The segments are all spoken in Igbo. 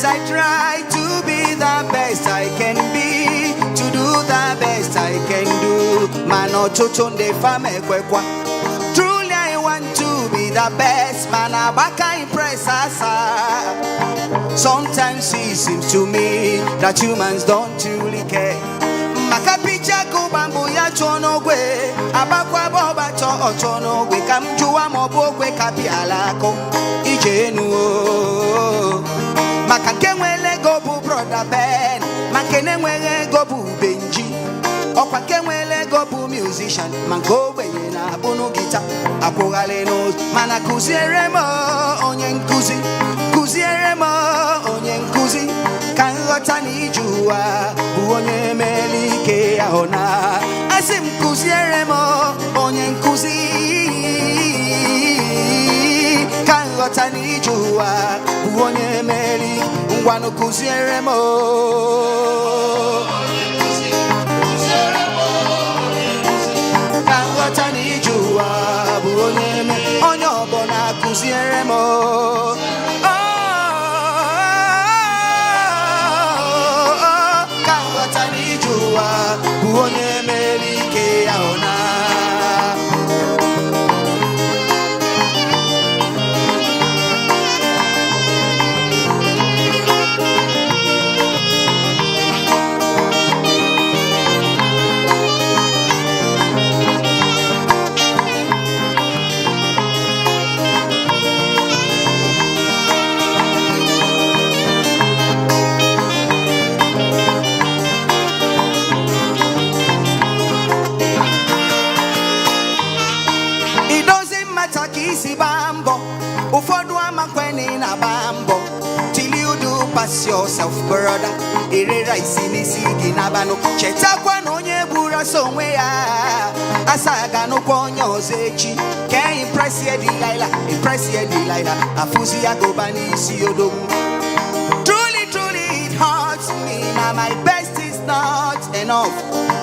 I try to be the best I can be, to do the best I can do. Mano tutunde fame kwekwa. Truly I want to be the best man. Abaka impress us. Sometimes it seems to me that humans don't truly care. Makapicha kubambu ya chono gwe, abakwa boba to chono gwe, kamjua mobo gwe kapialako ijenu. Makakenwele gobu brother Ben, makenwele gobu Benji, okwakenwele gobu musician, mango wenye na bunu guitar, apogale nos, mana kuzieremo onye nkuzi, kuzieremo onye nkuzi, kanlota ni jua, onye melike ahona, asim kuzieremo onye nkuzi, kanlota ni jua, onye meli, ngwano kuzieremo. Kanlota ni jua, onye meli, onye obona kuzieremo. Kanlota ni jua, onye melike ahona. Bambo, ufodu amakweni na bambo. Till you do pass yourself, brother. Irera isini sigi na bano. Cheta kwa nonye bura somwe ya. Asaga no konyo zechi. Can impress ye Delilah, impress ye Delilah. Afusi ya gobani isi yodogu. Truly, truly it hurts me. Now my best is not enough.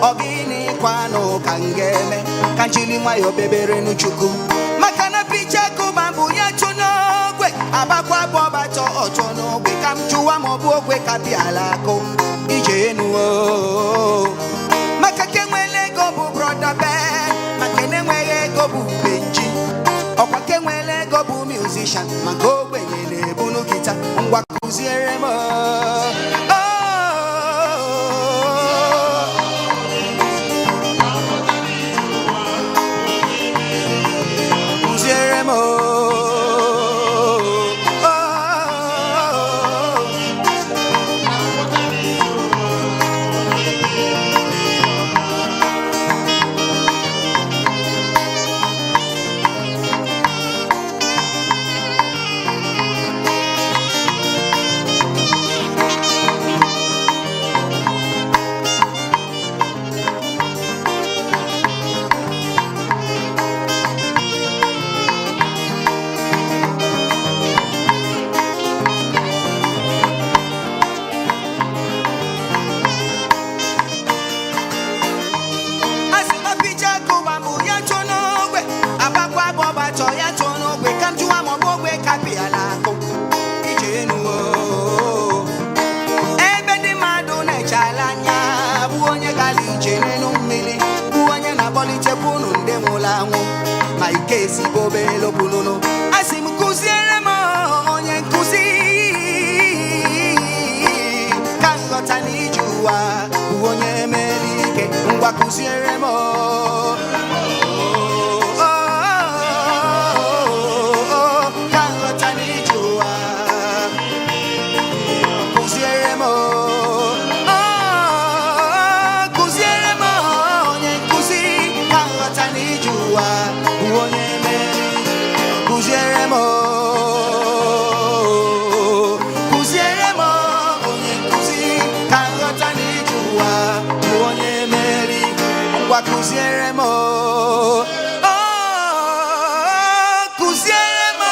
Ogini kwano kangeme. Kanchili mwayo bebere nuchuku. Makana picha kubambu ya chonogwe, abakwa boba to ochonogwe, kamchua mobogwe kapialako ijenu. Makakenwele gobu brother Ben, makenwele gobu Benji, okwakenwele gobu musician, mangogwe nyele bunu guitar, ngwa kuzieremo. My case bobelo punono. Asim kuzieremo onye nkuzi. Kanlota ni jua, onye melike, ngwa kuzieremo. Kanlota ni jua, kuzieremo. Kuzieremo onye nkuzi. Kanlota ni jua, onye meli kuzieremo. Kuzieremo onye nkuzi. Kanlota ni jua, onye meli ngwa kuzieremo. Kuzieremo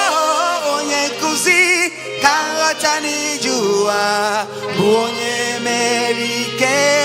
onye nkuzi. Kanlota ni jua, onye meli ke